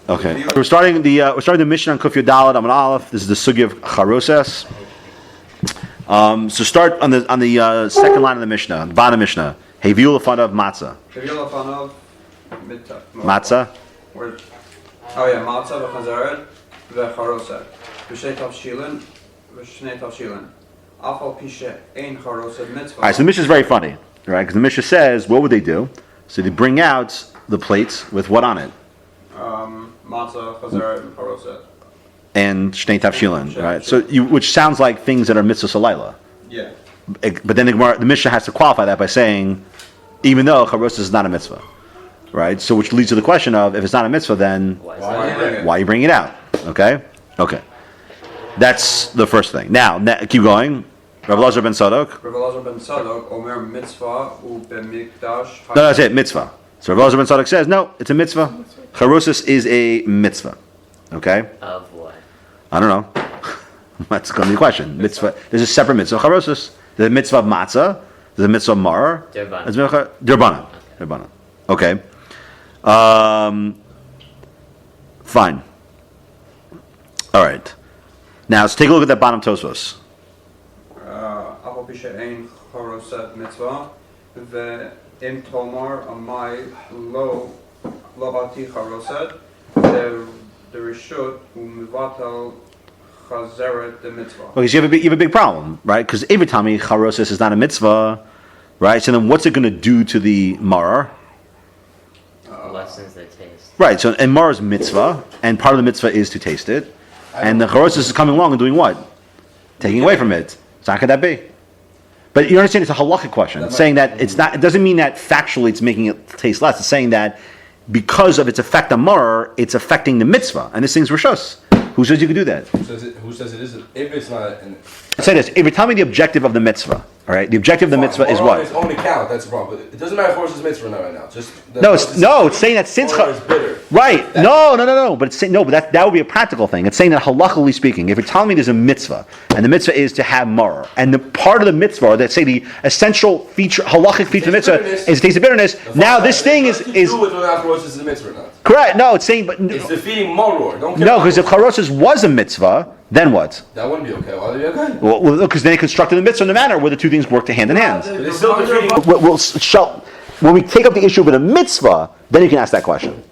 Okay, we're starting the Mishnah on Kuf Yud Daled Amud Aleph. This is the Sugi of Charoses. So start on the second line of the Mishnah, the bottom Mishnah. Heviu lefanav matzah. Heviu lefanav matzah. Matzah v'chazaret v'charoset v'shnei tavshilin afal pishe ein charoset mitzvah. All right, so the Mishnah is very funny, right? Because the Mishnah says, what would they do? So they bring out the plates with what on it? Matzah, chazaret, and charoset. And shnei tavshilin, right? So which sounds like things that are mitzvah salayla. Yeah. But then the Mishnah has to qualify that by saying, even though charoset is not a mitzvah, right? So which leads to the question of, if it's not a mitzvah, then why are you bringing it out? Okay. That's the first thing. Now keep going. Rav Elazar ben Sadok. Rav Elazar ben Sadok omer mitzvah u b'mikdash. No, that's it. Mitzvah. So Rav Elazar ben Sadok says, no, it's a mitzvah. Charoses is a mitzvah. Okay. Of what? I don't know. That's going to be the question. Mitzvah. There's a separate mitzvah charoses. There's a mitzvah of matzah. There's a mitzvah of mar. Derbanan. Derbanan. Okay. Fine. All right. Now let's take a look at that bottom Tosfos. Afal pishe ein charoset mitzvah ve'im tomar amai lo bati charoset the rishut u'mivatal chazeret the mitzvah. Okay, so you have a big problem, right? Because every time charoses is not a mitzvah, right? So then what's it going to do to the mar? Lessens their taste. Right, so and mar is mitzvah, and part of the mitzvah is to taste it. And the charoses is coming along and doing what? Taking away from it. So how could that be? But you understand it's a halachic question. It's saying that it's not. It doesn't mean that factually it's making it taste less. It's saying that because of its effect on mar, it's affecting the mitzvah. And this thing's rishos. Who says you can do that? Who says it isn't? If it's not. Say this. If you tell me the objective of the mitzvah, all right? The objective of the mitzvah is what? It's only count. That's the problem. But it doesn't matter if horse is mitzvah or not right now. It's saying that since is bitter. Right. No. But it's saying but that would be a practical thing. It's saying that halachically speaking, if you're telling me there's a mitzvah, and the mitzvah is to have mar, and the part of the mitzvah, or that say the essential feature, halachic feature of the mitzvah is to taste the bitterness. Now this thing is do with whether horse is a mitzvah or not. Correct. No, it's saying but it's defeating maror. No, because if charoses was a mitzvah, then what? That wouldn't be okay. Why would it be okay? Well, because then they constructed the mitzvah in a manner where the two things work hand in hand. When we take up the issue of a mitzvah, then you can ask that question.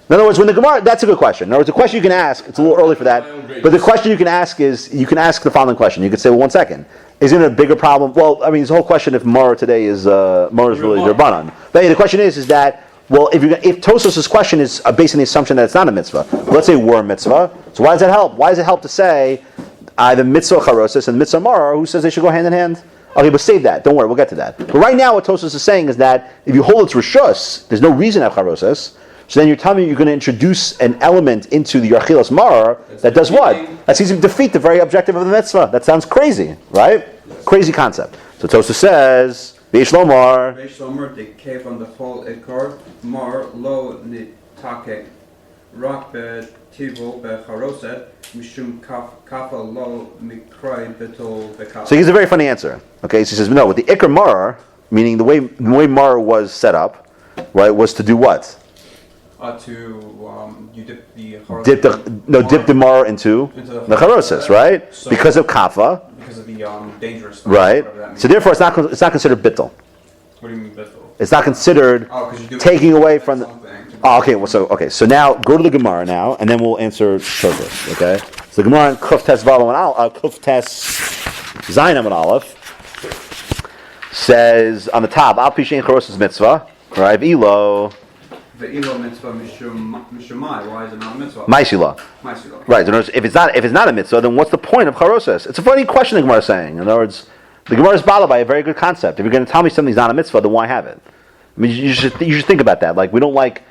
In other words, when the Gemara, that's a good question. In other words, the question you can ask, it's a little early for that, but the question you can ask is, you can ask the following question. You could say, well, 1 second, isn't it a bigger problem? Well, I mean, this whole question if Mara today is really Derbanan. But the question is that, well, if Tosos's question is based on the assumption that it's not a mitzvah, let's say we're a mitzvah, so why does that help? Why does it help to say the mitzvah charoses and the mitzvah Mara, who says they should go hand in hand? Okay, but save that. Don't worry, we'll get to that. But right now, what Tosos is saying is that if you hold it's rishus, there's no reason to have charoses. So then you're telling me you're going to introduce an element into the Yarchilas Mar that does what? That seems to defeat the very objective of the mitzvah. That sounds crazy, right? Crazy concept. So Tosos says, Veish Lomar. Veish Lomar, they cave on the whole ikar, Mar lo nitake, rak be tivo be charoset, mishum kafa lo mikrai betol bekaf. So here's a very funny answer. Okay, so he says, no, with the ikar Mar, meaning the way Mar was set up, right, was to do what? You dip the charoset. Dip the mar into the charoses, right? So because of kafa. Because of the dangerous stuff. Right. So therefore, it's not considered bittul. What do you mean bittul? It's not considered taking away from the. Oh, okay. Well, so now go to the Gemara now, and then we'll answer Charoses. Okay. So the Gemara in Kuf Tes Valo and Kuf Tes Zayin and Aleph says on the top, Al Pishein Charoses mitzvah, right? Elo. The elo mitzvah mishumai. Why is it not a mitzvah? Maisila. Right. If it's not a mitzvah, then what's the point of charoses? It's a funny question the Gemara is saying. In other words, the Gemara is bothered by a very good concept. If you're going to tell me something's not a mitzvah, then why have it? I mean, you should think about that. Like, we don't like,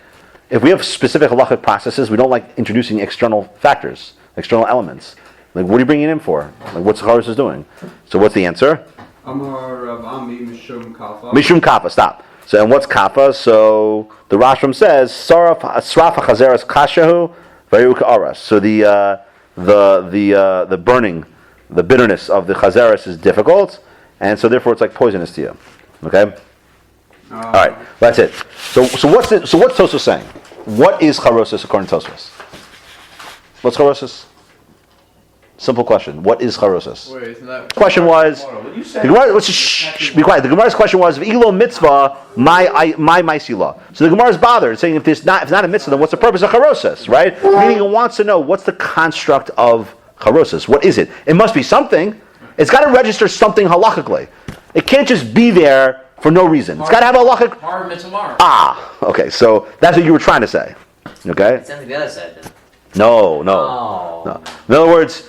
if we have specific halachic processes, we don't like introducing external factors, external elements. Like, what are you bringing it in for? Like, what's the charoses doing? So what's the answer? Amar Rav Ami mishum kafa. Mishum kafa. Stop. So, and what's kafa? So the Rashbam says, "Saraf hachazeres kashahu vayuka aras." So the burning, the bitterness of the chazeres is difficult, and so therefore it's like poisonous to you. Okay. All right, that's it. So what's Tosos saying? What is Charoses according to Tosfos? What's Charoses? Simple question. What is Charoses? Wait, isn't that Question was, What you the said? Gemara, let's just be quiet. The Gemara's question was, "Ilo mitzvah, my maisila." So the Gemara is bothered, saying if it's not a mitzvah, then what's the purpose of Charoses, right? Meaning it wants to know what's the construct of Charoses. What is it? It must be something. It's got to register something halachically. It can't just be there for no reason. It's got to have a halachic. hard mitzvah? Okay, so that's what you were trying to say. Okay? It sounds like the other side then. No. In other words,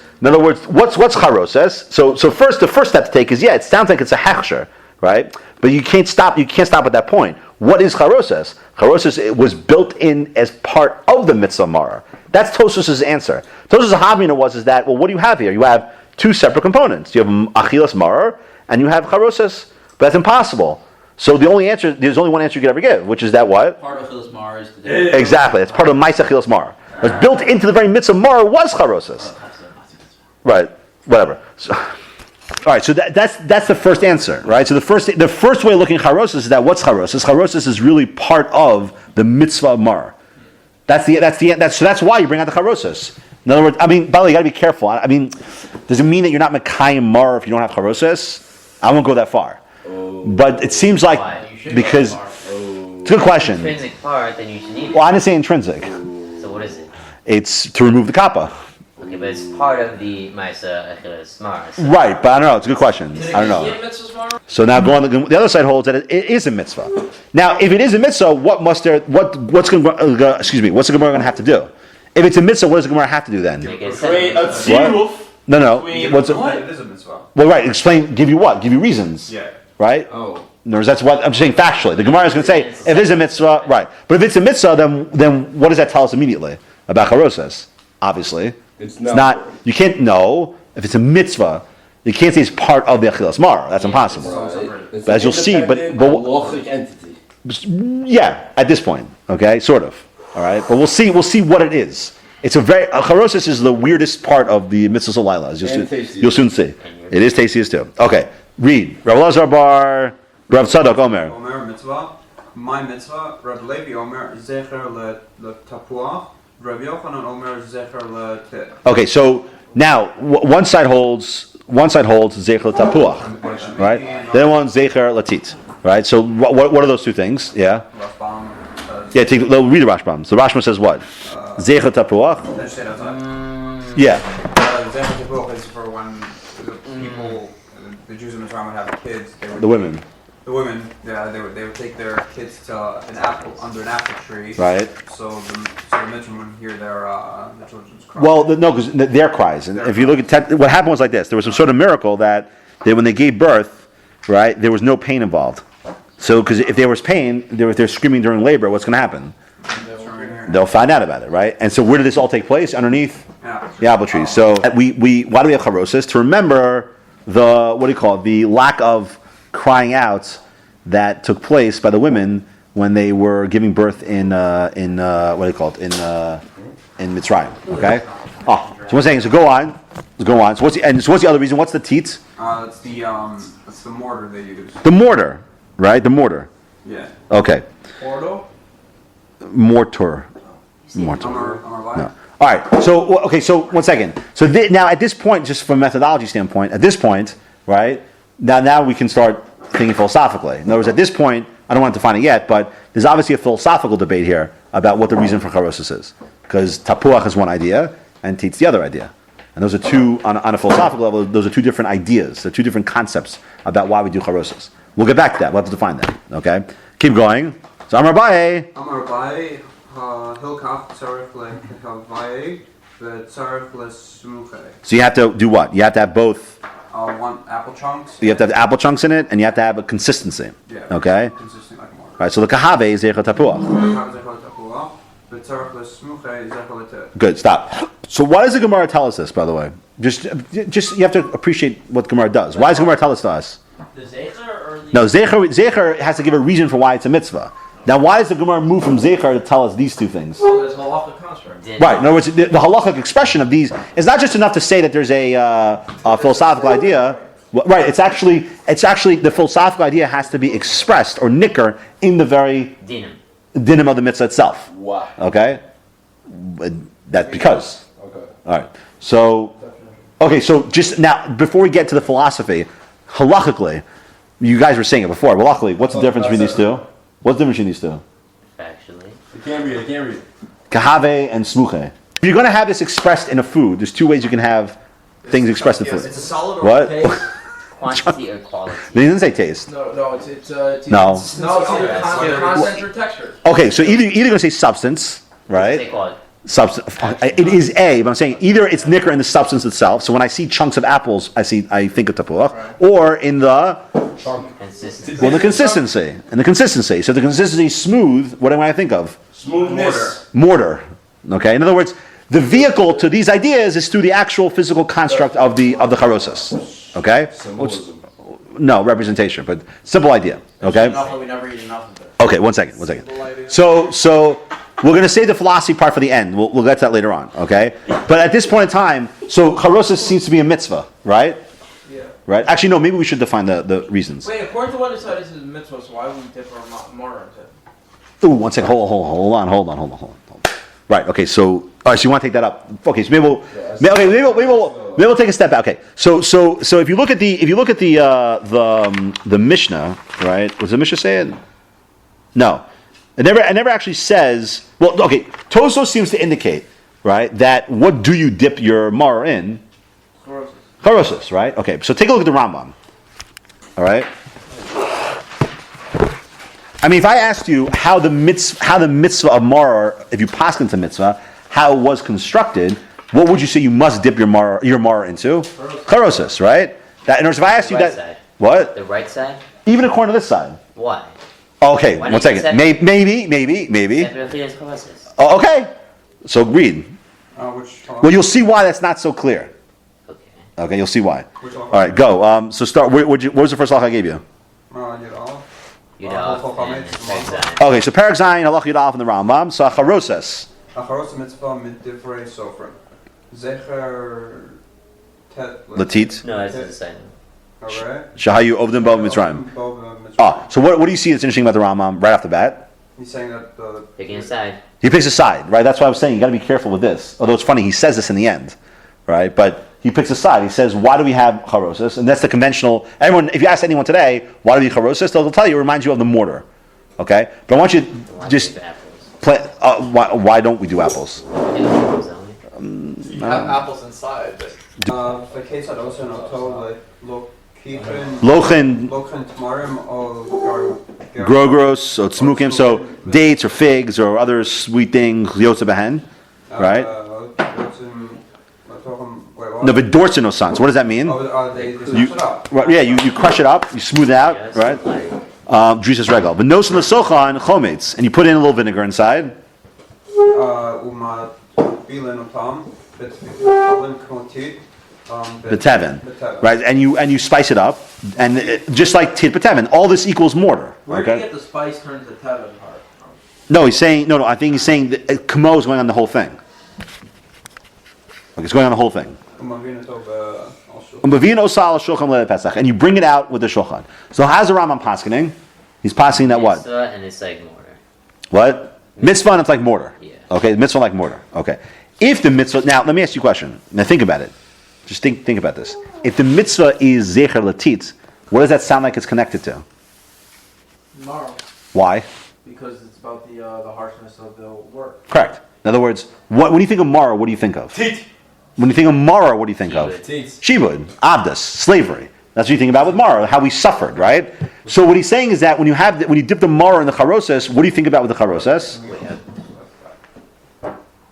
what's Charoses? So first, the first step to take is it sounds like it's a hechsher, right? But you can't stop at that point. What is Charoses? Charoses, it was built in as part of the mitzvah maror. That's Tosfos' answer. Tosfos' havmina was that what do you have here? You have two separate components. You have achilas maror and you have Charoses, but that's impossible. So there's only one answer you could ever give, which is that what? Part of Chilas Mar is the Exactly. It's part of Ma'aseh achilas maror. What's built into the very mitzvah maror was Charoses. Right. Whatever. So, all right. So that's the first answer, right? So the first way of looking at Charoses is that what's Charoses? Charoses is really part of the mitzvah maror. That's why you bring out the Charoses. In other words, by the way, you got to be careful. Does it mean that you're not Mekayim maror if you don't have Charoses? I won't go that far. But it seems like because it's a good question. Intrinsic part, then you should need it. Well, I didn't say intrinsic. So what is it? It's to remove the kappa. Okay, but it's part of the Ma'aseh Achilas Mar. So Right, but I don't know. It's a good question. I don't know. So now go on. The other side holds that it is a mitzvah. Now, if it is a mitzvah, what's the Gemara going to have to do? If it's a mitzvah, what does the Gemara have to do then? make it Create a sense. tziruf. No. What's it? It is a mitzvah. Well, right. Explain. Give you what? Give you reasons. Yeah. Right. Oh. In other words, that's what I'm saying factually. The Gemara is going to say if it's a mitzvah, right? But if it's a mitzvah, then what does that tell us immediately about Charoses? Obviously, It's not. You can't know if it's a mitzvah. You can't say it's part of the achilas maror. That's impossible. But as you'll see, but- halachic entity. Yeah, at this point, okay, sort of. All right, but we'll see what it is. It's Charoses is the weirdest part of the mitzvahs of Laila, as you'll soon see. It is tastiest too. Okay, read. Rav Elazar bar Rav Tzadok Omer. Omer mitzvah. My mitzvah. Rav Levi Omer zecher le tapuach. Rav Yochanan Omer zecher le tit. Okay, so now one side holds zecher tapuach, right? The other one zecher latit, right? So what are those two things? Yeah. Rashbam. Yeah, read the Rashbam. So Rashbam says what? Zecher tapuach. Yeah. Zecher tapuach is for when the people, the Jews in the time would have kids. They would The women. The women, yeah, they would take their kids to under an apple tree. Right. So the Mitchum would hear the children's cry. Well, no, because their cries. And if you look at what happened was like this: there was some sort of miracle that when they gave birth, right, there was no pain involved. So, because if there was pain, if they're screaming during labor, what's going to happen? They'll find out about it, right? And so, where did this all take place? Underneath the apple tree. So, why do we have Charoses? To remember the lack of crying out that took place by the women when they were giving birth in Mitzrayim. Okay. So one saying. So go on. So what's the other reason? What's the teat? It's the mortar they use. The mortar, right? The mortar. Yeah. Okay. Ordo? Mortar. No. No. All right. So okay. So 1 second. So now at this point, just from a methodology standpoint, at this point, right? Now we can start thinking philosophically. In other words, at this point, I don't want to define it yet, but there's obviously a philosophical debate here about what the reason for Charoses is. Because tapuach is one idea, and teat's the other idea. And those are two, on a philosophical level, those are two different ideas. They're two different concepts about why we do Charoses. We'll get back to that. We'll have to define that. Okay? Keep going. So Amar Abaye. Hilkach tzarech lekavaye, v'tzarech lesmuche. So you have to do what? You have to have both. One apple chunks. You have to have apple chunks in it, and you have to have a consistency. Yeah. Okay? Consistent like a mortar. All right, so the kahave is zecher tapuach. Good, stop. So why does the Gemara tell us this, by the way? Just you have to appreciate what Gemara does. Why does Gemara tell us to us? The Zecher or the... No, Zecher has to give a reason for why it's a mitzvah. Now, why does the Gemara move from Zecher to tell us these two things? There's halachic construct. Right. In other words, the halachic expression of these is not just enough to say that there's a philosophical idea. Well, right. It's actually the philosophical idea has to be expressed or nicker in the very Dinam. dinim of the mitzvah itself. Why? Okay, that's because. Okay. All right. So, okay. So just now, before we get to the philosophy, halachically, you guys were saying it before. Halachically, what's the difference between these two? What's the difference between these two? Actually. You can't read it. Kahave and smuche. If you're going to have this expressed in a food, there's two ways you can have things expressed in food. It's a solid or What? taste. Quantity or quality? They didn't say taste. No, it's No. It's either content or texture. Okay, so either going to say substance, Say right? quality. Substance. It is A, but I'm saying either it's nicker in the substance itself. So when I see chunks of apples, I think of tapuach, or in the Consistency. the consistency. And the consistency. So if the consistency is smooth, what am I think of? Smoothness. Mortar. Okay. In other words, the vehicle to these ideas is through the actual physical construct of the charoses. Okay. Symbolism. No representation, but simple idea. Okay. Enough that we never eat enough of it. Okay. One second. So we're going to save the philosophy part for the end. We'll get to that later on. Okay. But at this point in time, so charoses seems to be a mitzvah, right? Yeah. Right. Actually, no. Maybe we should define the reasons. Wait, according to what it said, this is a mitzvah, so why would we dip our mortar into it? Ooh, one second. Hold on. Right. Okay. So, all right. So you want to take that up? Okay. So maybe we'll take a step back. Okay. So if you look at the Mishnah, right? Was the Mishnah say it? No. It never actually says. Well, okay. Tosos seems to indicate, right, that what do you dip your mar in? Charoses, right? Okay. So take a look at the Rambam. All right. I mean, if I asked you how the mitzvah of mar, if you paskin to mitzvah, how it was constructed, what would you say you must dip your mar into? Charoses, right? That, in other words, if I asked you Right that, side. what? The right side? Even according to this side. Why? Okay, Why one didn't you second. say- Maybe. Separately as process. Oh, okay. So read. Which Well, you'll see why that's not so clear. Okay. Okay, you'll see why. Which All right, go. So start. What was the first halach I gave you? Yudalef and Perzai. Okay, so Parak Zayin, halach Yudalef in the Rambam. So charoses. Acharos mitzvah mit divrei sofrim. Zecher tet Latit. No, that's the same. Alright. Shahayu Ovdim Bo Mitzrayim. Ah, so what do you see that's interesting about the Rambam right off the bat? He's saying that the Picking a side. He picks a side, right? That's why I was saying you got to be careful with this. Although it's funny, he says this in the end, right? But he picks a side. He says, "Why do we have charoses?" And that's the conventional. Everyone, if you ask anyone today, "Why do we have charoses?" They'll tell you it reminds you of the mortar. Okay, but I want you to just play. Why don't we do apples? You have apples inside, but the case had also not told like Lochin, Lochin tamarim or grogros, so tzmukim, so dates or figs or other sweet things, yotze behen, right? No, but dorsin osans. What does that mean? They smash it up. Right, yeah, you crush it up, you smooth it out, Yes, right? like- Drisas regal. But nosin l'sochan chometz, and you put in a little vinegar inside. Uma bilen otam, bilen kotit. Betevin, right? And you spice it up, and just like tit betevin, all this equals mortar. where do you Okay? get the spice turned to tevin part? No, he's saying no. I think he's saying that kamo is going on the whole thing. Okay, it's going on the whole thing. And you bring it out with the shulchan. So how's the Rambam paskening? He's paskening that what? Mitzvah and it's like mortar. What? Mitzvah and it's like mortar. Yeah. Okay, mitzvah like mortar. Okay. If the mitzvah, now let me ask you a question. Now think about it. Just think about this. If the mitzvah is zecher latit, what does that sound like it's connected to? Tomorrow, Why? because it's about the harshness of the work. Correct. In other words, when you think of Mara, what do you think of? Teat. When you think of Mara, what do you think of? Teat. Shibud, Abdus, slavery. That's what you think about with Mara, how we suffered, right? So what he's saying is that when you dip the Mara in the charoses, what do you think about with the charoses?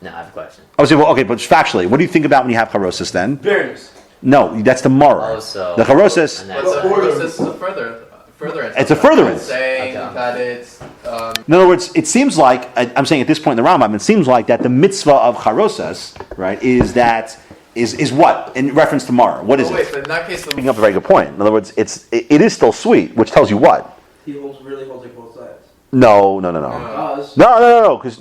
No, I have a question. I would say, well, okay, but factually, what do you think about when you have charoses then? Bitterness. No, that's the Mara. Oh, so- The charoses, And But that's the this is a furtherance. It's a furtherance. Saying Okay. that it's in other words, it seems like, I'm saying at this point in the Rambam, it seems like that the mitzvah of charoses, right, is what? In reference to Mara. What is wait, it? but in that case, Picking up a very good point. In other words, it is still sweet, which tells you what? He really holds like both sides. No. Does. No, because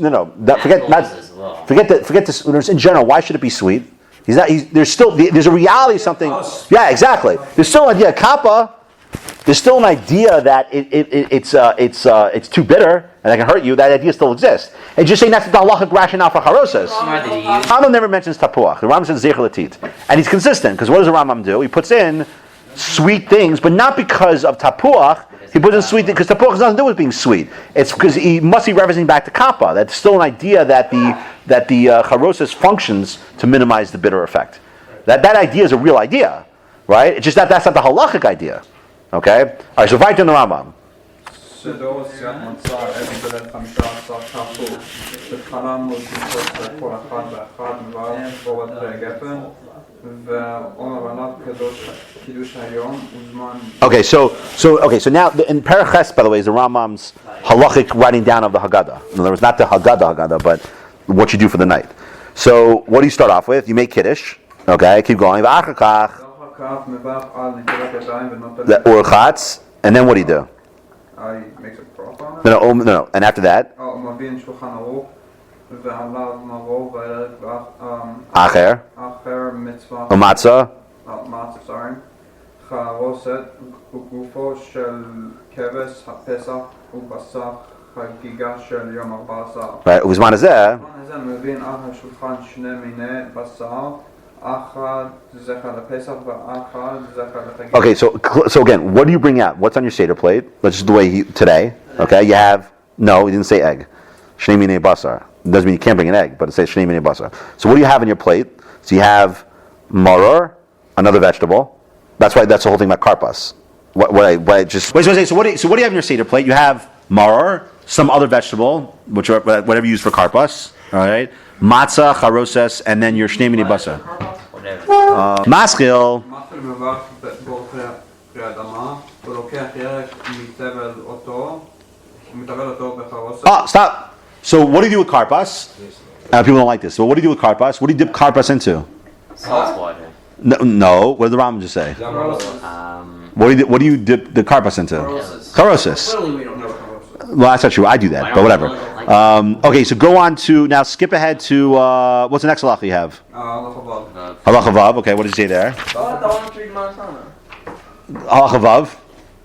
forget this. In general, why should it be sweet? There's a reality of something. Yeah, exactly. There's still an idea kappa. There's still an idea that it's too bitter. and that can hurt you, that idea still exists. And just saying that's the halachic rationale for charoses. Smart that you use. Rambam never mentions tapuach. The Rambam says zecher latit, and he's consistent because what does the Rambam do? He puts in sweet things, but not because of tapuach. He puts in sweet things because tapuach has nothing to do with being sweet. It's because he must be referencing back to kappa. That's still an idea that the charoses functions to minimize the bitter effect. That idea is a real idea, right? It's just that's not the halachic idea. Okay. All right. So right in the Rambam. שדור עשיית מצה, אבן בלד 15 כפו, שחלם ולתפוס לכל אחד ואחד מברך בורד גפן, ואומר עליו קידוש היום וזמן. Okay, so now in Paraches, by the way, is the Rambam's halachic writing down of the Haggadah. In other words, not the Haggadah, but what you do for the night. So what do you start off with? You make Kiddush. Okay, keep going. ואחר כך מברך על נטילת ידיים ונוטל. The Urchatz, and then what do you do? Makes a cross on it? No. And after that? מבין שולחן ערוך ועליו מרור Acher. אחר מצווה Umatzah. מצה, חרוסת וגופו של כבש הפסח ובשר חגיגה של יום 14. Right, ובזמן הזה. בזמן הזה מבין על השולחן שני מיני בשר, אחד זכר לפסח ואחד זכר לחגיגה. Okay, so again, what do you bring out? What's on your Seder plate? Let's just do the way today. Okay, you have, no, he didn't say egg. Shnei minei basar. It doesn't mean you can't bring an egg, but it says shnei minei basar. So what do you have on your plate? So you have maror, another vegetable. That's the whole thing about karpas. So what do you have on your Seder plate? You have maror, some other vegetable, which are whatever you use for karpas. All right, matzah, charoses, and then your shnei minei basar. Whatever. Maschil. מתחיל מברך באורחי פרי אדמה, ולוקח ירק ומטבל אותו בחרוסת. Oh, stop. So what do you do with karpas? People don't like this. So what do you do with karpas? What do you dip karpas into? Salt water. No. What did the Rambam just say? What do you dip the karpas into? Charoses. Clearly we don't know what Well, that's not true. I do that, but whatever. Okay, so go on to now. Skip ahead to what's the next halacha you have? Halacha vav. Okay, what did you say there? Halacha vav.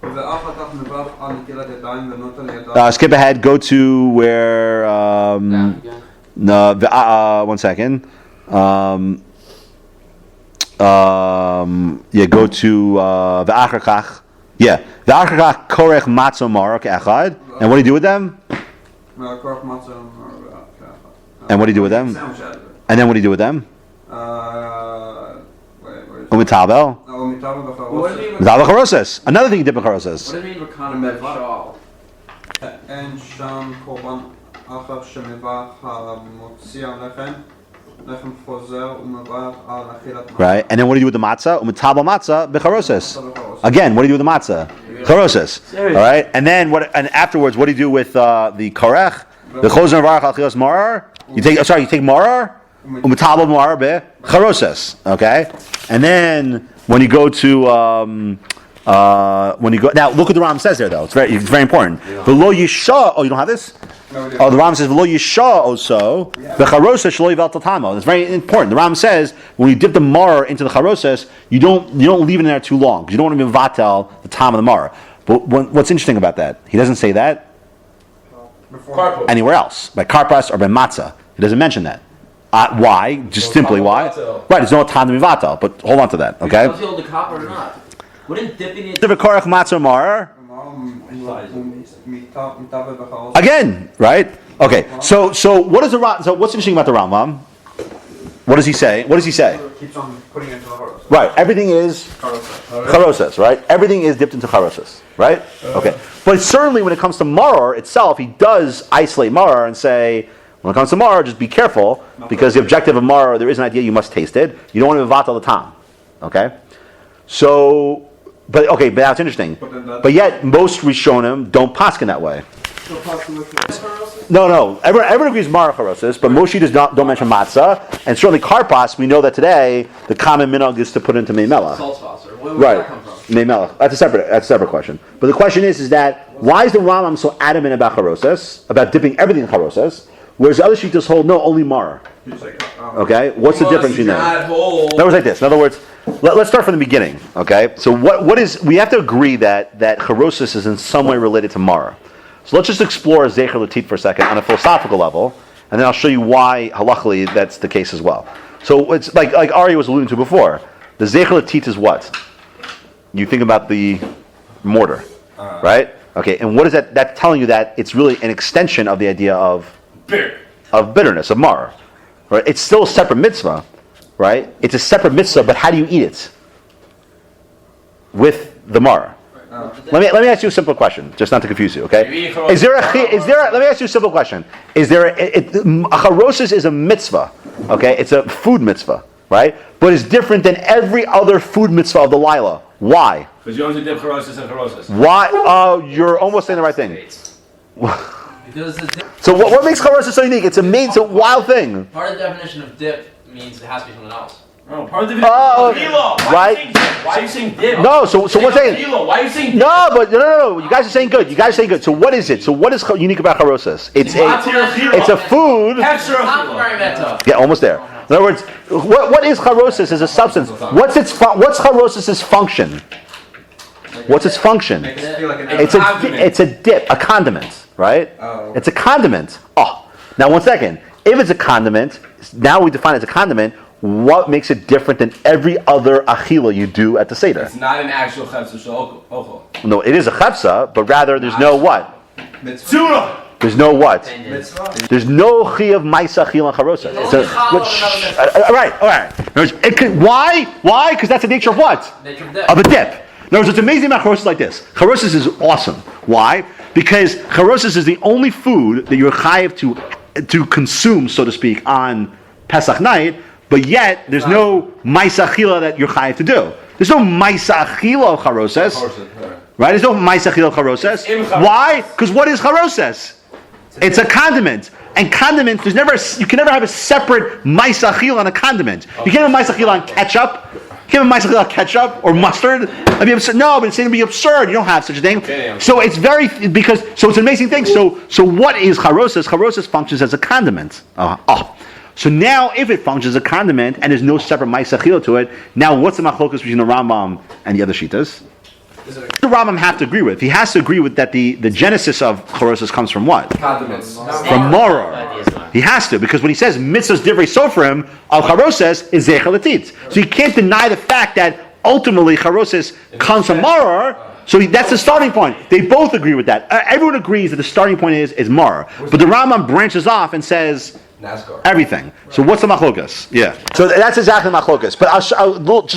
ואחר כך מברך על נטילת ידיים ונוטל ידיים. Skip ahead. Go to where. One second. Yeah, go to v'achar kach. Yeah, v'achar kach korech matzah maror ke'echad. And what do you do with them? כוח מצה. And what do you do with them? sandwich out of it. And then what do you do with them? Umitabel. ומטבל What do you בחרוסת. mean Mitabel charoses. Another thing you dip in charoses. What do you mean Vakana Shawl? אין שם קורבן אחר שמברך המוציא הלחם, לחם חוזר ומברך על אכילת מצה. Right, and then what do you do with the matzah? Umitabel matzah becharoses. Again, what do you do with the matzah? Charoses. All right, and then what? And afterwards, what do you do with the korech? The chosen varach al chilas marar. You take marar. Umitabel marar becharoses. Okay, and then when you go to now, look what the Ram says there, though. It's very important. V'lo yisha. Oh, you don't have this? Oh, the Ram says v'lo yisha also v'charoses shelo yivel tatamo. That's very important. The Ram says when you dip the mar into the charoses, you don't leave it in there too long because you don't want to be vatel the tam of the mar. But what's interesting about that? He doesn't say that anywhere else by karpas or by matzah. He doesn't mention that. Why? Just simply why? Right. There's no time to be vatel. But hold on to that. Okay. Was he hold the copper or not? Wouldn't dipping it? The korech matzah mar. מטבל בחרוסת. Again, right? Okay. So what is the Ram? So what's interesting about the Rambam? What does he say? keeps on putting it into the horse. Right. Everything is charoses, right? Everything is dipped into charoses, right? Okay. But certainly when it comes to maror itself, he does isolate maror and say, when it comes to maror, just be careful because the objective of maror, there is an idea you must taste it. You don't want to vatal the tam. Okay. So, but that's interesting. But yet most Rishonim don't paskin that way. No. Everyone agrees maror charoses, but Moshe don't mention matzah, and certainly karpas. We know that today the common minhag is to put into meimelach. Salt saucer. Where would Right, that come from? meimelach. That's a separate question. But the question is that why is the Rambam so adamant about charoses, about dipping everything in charoses, whereas the other shittas hold no, only maror? Okay, what's the difference between them? That was like this. In other words, let's start from the beginning. Okay, so what is we have to agree that charoses is in some way related to maror. So let's just explore Zecher Latit for a second on a philosophical level, and then I'll show you why halachically that's the case as well. So it's like Ari was alluding to before. The Zecher Latit is what? You think about the mortar, right? Okay, and what is that? That's telling you that it's really an extension of the idea of bitterness, of mar. Right? It's still a separate mitzvah, right? It's a separate mitzvah, but how do you eat it? With the mar. Let me ask you a simple question, just not to confuse you. Okay? Let me ask you a simple question. Is there a charoses is a mitzvah? Okay, it's a food mitzvah, right? But it's different than every other food mitzvah of the Lila. Why? Because you only dip charoses and charoses. Why? You're almost saying the right thing. So what makes charoses so unique? It's a wild thing. Part of the definition of dip means it has to be something else. Oh, part of the right? Why are you saying dip? No, so what's saying? Why are you saying dip? No, but no. You guys are saying good. So what is it? So what is unique about charoses? It's a food. Yeah, almost there. In other words, what is charoses as a substance? What's charoses' function? What's its function? It's a dip, a condiment, right? It's a condiment. Now 1 second. If it's a condiment, now we define it as a condiment. What makes it different than every other achila you do at the Seder? It's not an actual chefza shel. No, it is a chefza, but rather there's no what? Tzura! There's no what? There's no chiyav ma'isa achila and charosah. Right. Why? Because that's the nature of what? Of a dip. In other words, what's amazing about charoses like this. Charoses is awesome. Why? Because charoses is the only food that you're chayav to consume, so to speak, on Pesach night, but yet there's no ma'isa achila that you're chayav to do. There's no ma'isa achila of charoses, right? There's no ma'isa achila of charoses. Why? Because what is charoses? It's a condiment, and condiments. You can never have a separate ma'isa achila on a condiment. You can't have ma'isa achila on ketchup. You can't have ma'isa achila on ketchup or mustard. I mean, no, but it's going to be absurd. You don't have such a thing. So it's it's an amazing thing. So what is charoses? Charoses functions as a condiment. So now, if it functions as a condiment and there's no separate ma'isa achila to it, now what's the machlokas between the Rambam and the other shitas? The Rambam have to agree with. He has to agree with that the genesis of charoses comes from what? Condiments. From maror. He has to, because when he says mitzvahs divrei sofrim of charoses is zecher latit. So you can't deny the fact that ultimately charoses comes from maror. So that's the starting point. They both agree with that. Everyone agrees that the starting point is maror. But the Rambam branches off and says everything. So what's the machlokas? Yeah. So that's exactly the machlokas. But just a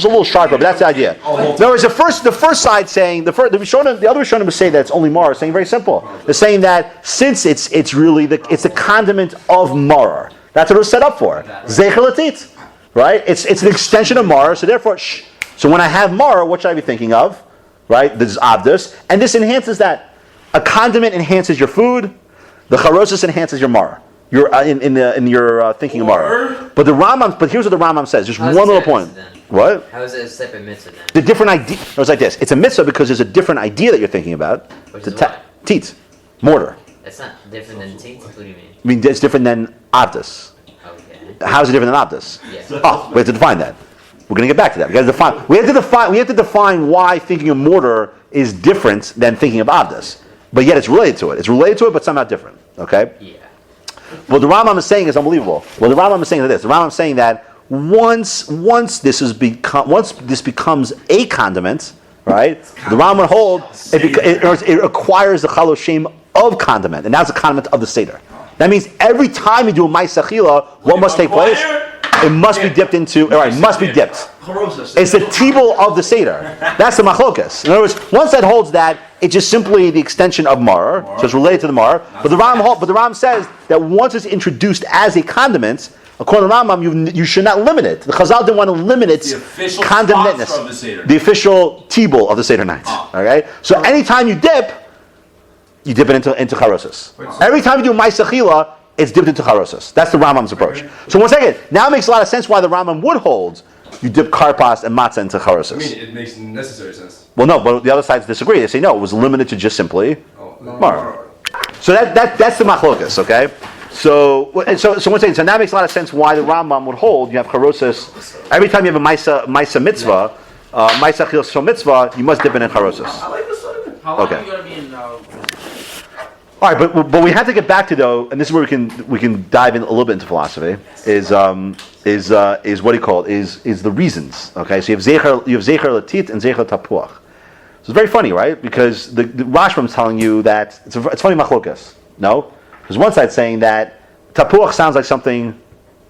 little sharper. But that's the idea. In other words, the first side saying the other Rishonim was saying that it's only mar. Saying very simple. They're saying that since it's really it's a condiment of mar. That's what it was set up for. Zecher latit, right? It's an extension of mar. So therefore, so when I have mar, what should I be thinking of? Right? This is abdus, and this enhances that. A condiment enhances your food. The charoses enhances your mar. You're in your thinking of Mara. But here's what the Rambam says. Just one little point. What? How is it a separate mitzvah then? The different idea. It was like this. It's a mitzvah because there's a different idea that you're thinking about. Which is what? Teat. Mortar. It's not different than teeth? What do you mean? I mean, it's different than abdus. Okay. How is it different than abdus? Yeah. We have to define that. We're going to get back to that. We have to define why thinking of mortar is different than thinking of abdus. But yet it's related to it. It's related to it, but somehow different. Okay? Yeah. What the Rambam is saying is unbelievable. Well, the Rambam is saying this. The Rambam is saying that once this becomes a condiment, right? The Rambam would hold it acquires the chaloshim of condiment, and that's a condiment of the Seder. That means every time you do a ma'isa achila, what must take place? It must be dipped into. It must be dipped. It's the tibul of the Seder. That's the machlokas. In other words, once that holds that, it's just simply the extension of mar, so it's related to the mar. But the Ram says that once it's introduced as a condiment, according to Rambam, you should not limit it. The Chazal didn't want to limit its condimentness. The official tibul of the Seder night. Okay, so anytime you dip it into charoses. Every time you do ma'isa achila, it's dipped into charoses. That's the Rambam's approach. So 1 second, now it makes a lot of sense why the Rambam would hold you dip karpas and matzah into charoses. I mean, it makes necessary sense. Well, no, but the other sides disagree. They say no, it was limited to just simply mar. So that's the machlokas, okay? So 1 second, so now it makes a lot of sense why the Rambam would hold you have charoses. Every time you have a ma'isa mitzvah, ma'isa achil mitzvah, you must dip it in charoses. How long are you going to be in All right, but we have to get back to though, and this is where we can dive in a little bit into philosophy. Is what he called is the reasons. Okay, so you have zecher latit and zecher tapuach. So it's very funny, right? Because the Rashbam is telling you that it's funny machlokas. No, there's one side saying that tapuach sounds like something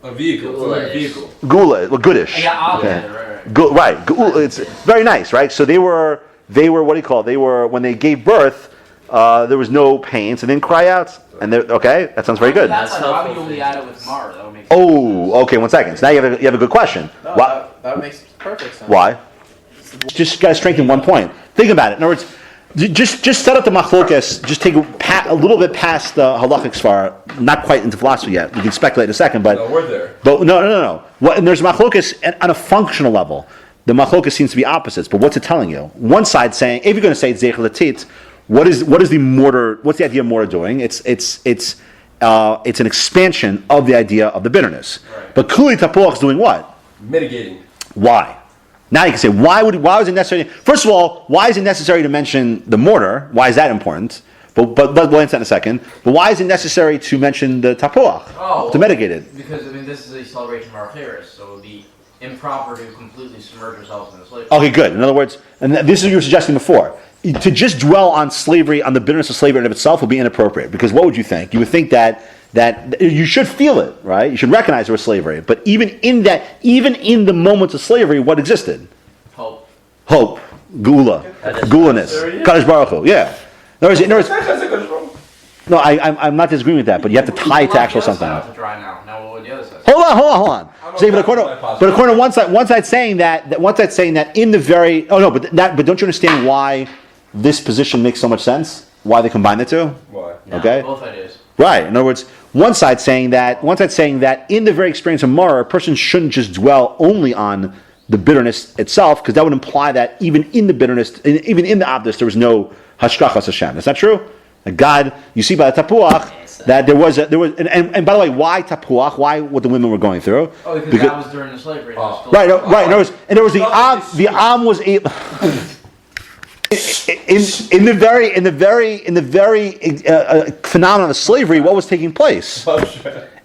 A vehicle. It's like a vehicle. gula, goodish. Yeah, Okay. right. Right, it's very nice, right? So they were what do you call it? They were when they gave birth. There was no pain, so they didn't cry out. And okay, that sounds very good. That's like, why would you helpful. only add it with Mar? That would make sense. Oh, okay. 1 second. So now you have a good question. No, Why? that makes perfect sense. Why? Just got to strengthen 1 point. Think about it. In other words, just set up the machlokas. Just take a little bit past the halachic svar. Not quite into philosophy yet. We can speculate in a second, but No, we're there. But no. And there's machlokas on a functional level. The machlokas seems to be opposites. But what's it telling you? One side saying, if you're going to say it's zeichel latit, what is the mortar? What's the idea of mortar doing? It's an expansion of the idea of the bitterness. Right. But kuli tapuach is doing what? Mitigating. Why? Now you can say why was it necessary? First of all, why is it necessary to mention the mortar? Why is that important? But we'll answer that in a second. But why is it necessary to mention the tapuach to mitigate it? Because this is a celebration of our Harris, so it would be improper to completely submerge ourselves in the slavery. Okay, good. In other words, and this is what you were suggesting before. To just dwell on slavery, on the bitterness of slavery in and of itself, would be inappropriate. Because what would you think? You would think that you should feel it, right? You should recognize there was slavery. But even in the moments of slavery, what existed? Hope. Hope, gula, gulaness, Kadosh Baruch Hu. Yeah. In other words, no, I'm not disagreeing with that, but you have to tie it to actual something. To dry now. Now what would the other side? Hold on. See, but according to one side saying that in the very but don't you understand why this position makes so much sense? Why they combine the two? Why? No, Okay. both ideas. Right. In other words, one side saying that in the very experience of Mara, a person shouldn't just dwell only on the bitterness itself, because that would imply that even in the bitterness, even in the abdus, there was no hashkachas Hashem. Is that true? That God, you see by the tapuach that there was, and by the way, why tapuach? Why what the women were going through? Oh, because that was during the slavery. Right. And there was the am was able. In the very phenomenon of slavery, what was taking place?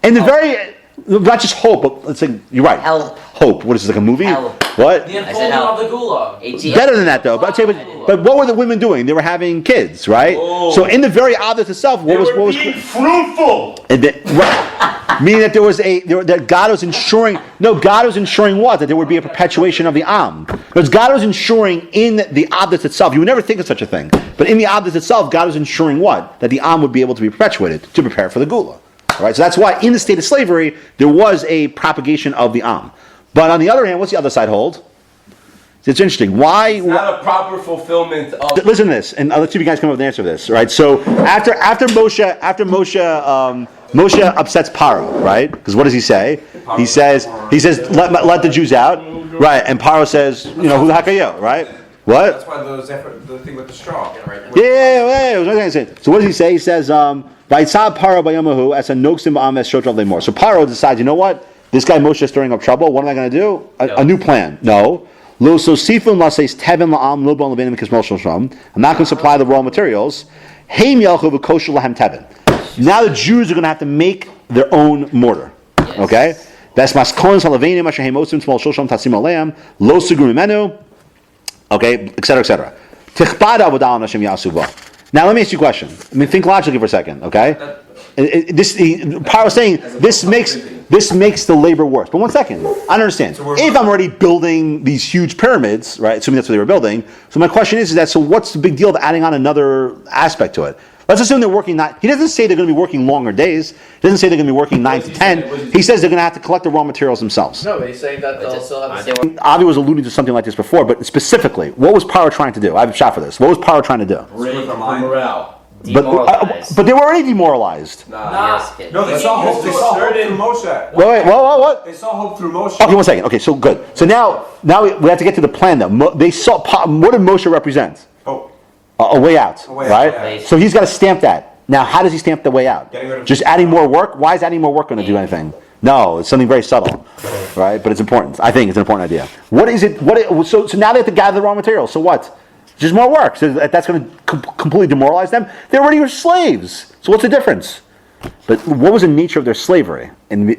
In the very, not just hope, but let's say you're right. Help. Hope. What is this, like a movie? Help. What? The unfolding of the gulag. Better than that, though. But what were the women doing? They were having kids, right? Oh. So in the very object itself, what was being fruitful. and right. Meaning that that God was ensuring. No, God was ensuring what? That there would be a perpetuation of the Am. Because God was ensuring in the object itself. You would never think of such a thing, but in the object itself, God was ensuring what? That the Am would be able to be perpetuated to prepare for the Gula. All right. So that's why in the state of slavery there was a propagation of the Am. But on the other hand, what's the other side hold? It's interesting. Why? It's not a proper fulfillment of. Listen to this, and let's see if you guys come up with an answer to this. Right. So after Moshe upsets Paro, right? Because what does he say? He says let the Jews out, right? And Paro says, who the heck are you, right? What? That's why the thing with the straw. Yeah. What was I going to say? So what does he say? He says, "Vayitzav Paro b'yomahu as a noksim ba'ames shotrav lemor." So Paro decides, you know what? This guy Moshe is stirring up trouble. What am I going to do? A new plan. No. Lo sosifun laseis tevin la'am lo bon lebenim kismol shlosham. I'm not going to supply the raw materials. Heim yelchu v'kosher lahem tevin. Now the Jews are going to have to make their own mortar. Yes. Okay? Ves maskonis halavenim asher heimosim smol shlosham tasim aleim lo sigru mimenu. Okay, etc., etc. Tichbad avodah Hashem yasu bo. Now let me ask you a question. Think logically for a second. Okay? Paro is saying this makes the labor worse. But 1 second, I understand. If I'm already building these huge pyramids, right? Assuming that's what they were building. So my question is that so what's the big deal of adding on another aspect to it? Let's assume they're working He doesn't say they're going to be working longer days. He doesn't say they're going to be working 9 to 10. He says they're going to have to collect the raw materials themselves. No, but he's saying that they'll still have the same. Avi was alluding to something like this before, but specifically, what was Paro trying to do? I have a shot for this. What was Paro trying to do? Raise the morale. Demoralized. But they were already demoralized. Yes, kid. No, they saw hope. They saw hope through Moshe. Wait, what? They saw hope through Moshe. Okay, 1 second. Okay, so good. So now we have to get to the plan, though. They saw what did Moshe represent? Hope. A way out, A way out, right? yeah. So he's got to stamp that. Now, how does he stamp the way out? Getting rid of- Just adding more work? Why is adding more work going to do anything? No, it's something very subtle, right? But it's important. I think it's an important idea. What is it? So now they have to gather the raw materials. So what? Just more work. So that's going to completely demoralize them. They already were slaves. So what's the difference? But what was the nature of their slavery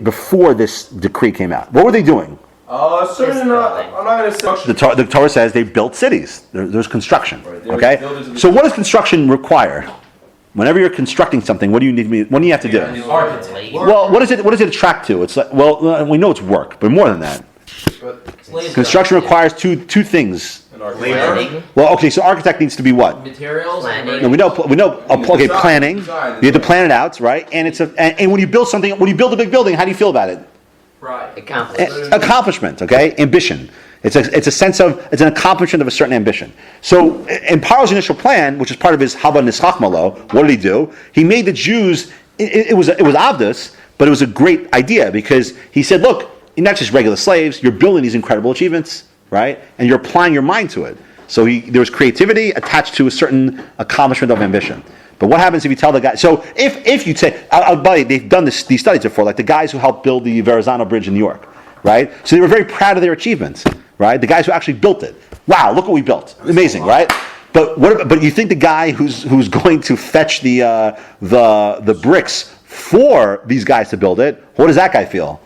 before this decree came out? What were they doing? I'm not going to say. The Torah says they built cities. There's construction. Right, Okay. So what does construction require? Whenever you're constructing something, what do you need? What do you have to do? Architect. Well, what does it attract to? It's like, well, we know it's work, but more than that. Construction requires two things. Planning. Well, okay, so architect needs to be what? Materials. Planning. And we know. Okay, planning. Design. You have to plan it out, right? And and when you build something, when you build a big building, how do you feel about it? Right. Accomplishment. Okay, ambition. It's a sense of it's an accomplishment of a certain ambition. So in Paro's initial plan, which is part of his Haba Nischach Malo, what did he do? He made the Jews. It was Avdus, but it was a great idea because he said, look, you're not just regular slaves. You're building these incredible achievements, right? And you're applying your mind to it. So there was creativity attached to a certain accomplishment of ambition. But what happens if you tell the guy? So if you say, they've done these studies before, like the guys who helped build the Verrazano Bridge in New York, right? So they were very proud of their achievements, right? The guys who actually built it. Wow, look what we built! Amazing, right? But you think the guy who's going to fetch the bricks for these guys to build it? What does that guy feel?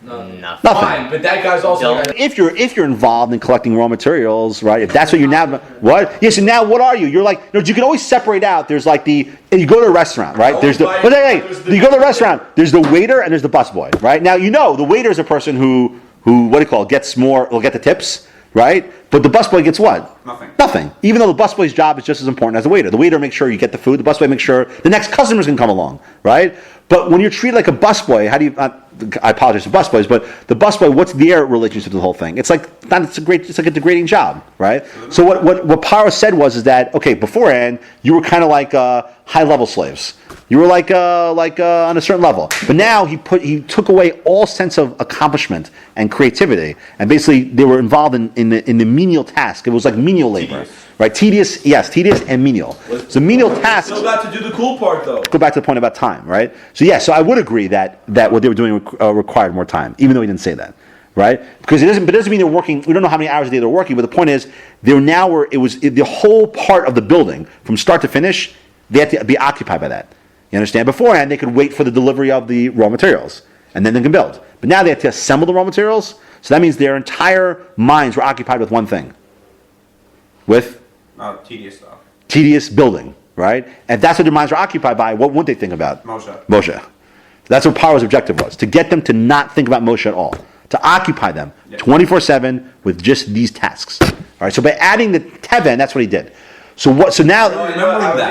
Nothing. Fine, but that guy's also. If you're involved in collecting raw materials, right? If that's what you're now, what? Yes, and now what are you? You're like, you can always separate out. There's like and you go to a restaurant, right? There's you go to the restaurant. There's the waiter and there's the busboy, right? Now the waiter is a person who what do you call it? Gets more, will get the tips, right? But the busboy gets what? Nothing. Even though the busboy's job is just as important as the waiter. The waiter makes sure you get the food. The busboy makes sure the next customers can come along, right? But when you're treated like a busboy, how do you? I apologize to busboys, but the busboy, what's their relationship to the whole thing? It's like it's like a degrading job, right? So what Paro said is that okay, beforehand you were kind of like high level slaves. You were like on a certain level, but now he took away all sense of accomplishment and creativity, and basically they were involved in the menial task. It was like menial labor, right? Tedious and menial. So menial tasks. Still got to do the cool part though. Go back to the point about time, right? So I would agree that what they were doing required more time, even though he didn't say that, right? Because it doesn't mean they're working. We don't know how many hours a day they're working, but the point is the whole part of the building from start to finish. They had to be occupied by that. You understand? Beforehand, they could wait for the delivery of the raw materials, and then they can build. But now they have to assemble the raw materials, so that means their entire minds were occupied with one thing. With? Tedious stuff. Tedious building, right? And if that's what their minds were occupied by, what wouldn't they think about? Moshe. That's what Paro's objective was, to get them to not think about Moshe at all. To occupy them 24/7 with just these tasks. All right, so by adding the Teven, that's what he did. So now,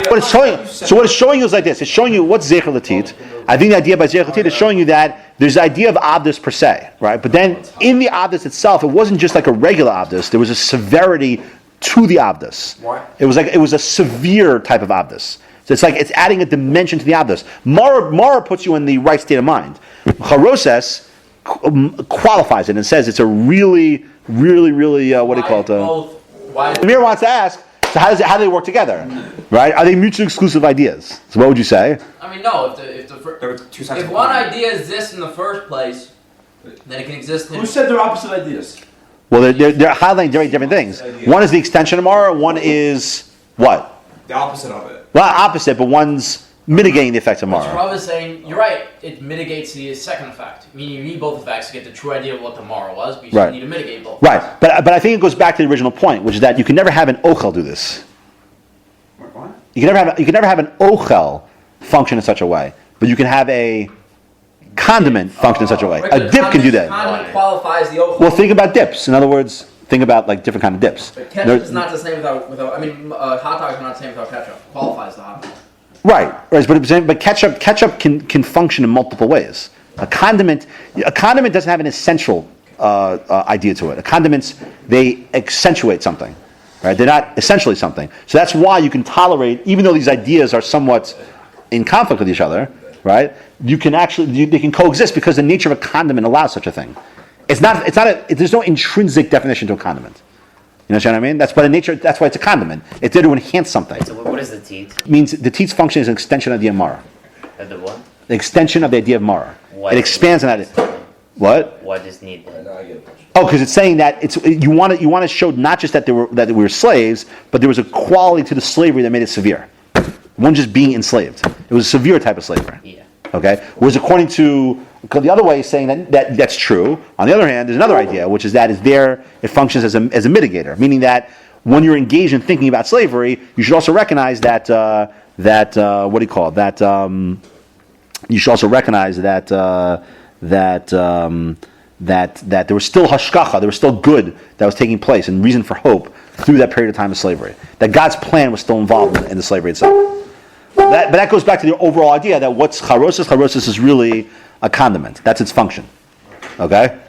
what it's showing you is like this. It's showing you what's Zecher Latit. I think the idea by Zecher Latit is showing you that there's the idea of Avdus per se, right? But then in the Avdus itself, it wasn't just like a regular Avdus. There was a severity to the Avdus. Why? It was a severe type of Avdus. So it's adding a dimension to the Avdus. Mara puts you in the right state of mind. Charoses qualifies it and says it's a really, really, really what do you call it? Amir wants to ask. So how do they work together, right? Are they mutually exclusive ideas? So what would you say? I mean, no. If one idea exists in the first place, then it can exist. Who said they're opposite ideas? Well, they're highlighting very different things. One is the extension of Mara. One is what? The opposite of it. Well, opposite, but one's mitigating the effects of Mara. Rob is saying, you're right, it mitigates the second effect. Meaning you need both effects to get the true idea of what the Mara was, but you need to mitigate both. Right, but I think it goes back to the original point, which is that you can never have an ochel do this. What? You can never have an ochel function in such a way, but you can have a condiment function in such a way. A dip can do that. Condiment qualifies the ochel. Well, think about dips. In other words, think about like different kind of dips. But ketchup is not the same without. I mean, hot dogs are not the same without ketchup. Qualifies the hot dog. Right. But ketchup can function in multiple ways. A condiment doesn't have an essential idea to it. Condiments, they accentuate something, right? They're not essentially something. So that's why you can tolerate, even though these ideas are somewhat in conflict with each other, right? They can coexist because the nature of a condiment allows such a thing. There's no intrinsic definition to a condiment. You understand what I mean? That's by the nature. That's why it's a condiment. It's there to enhance something. So what is the teat? It means the teat's function is an extension of the idea of Mara. Of the what? The extension of the idea of Mara. Why It expands on that. What? Why does need that? Oh, because it's saying that you want to show not just that we were slaves, but there was a quality to the slavery that made it severe. one just being enslaved. It was a severe type of slavery. Yeah. Okay? Whereas according to the other way is saying that's true. On the other hand, there's another idea, which is that it functions as a mitigator, meaning that when you're engaged in thinking about slavery, you should also recognize that you should also recognize that there was still hashkacha, there was still good that was taking place and reason for hope through that period of time of slavery. That God's plan was still involved in the slavery itself. But that goes back to the overall idea that what's charoses is really a condiment. That's its function. Okay?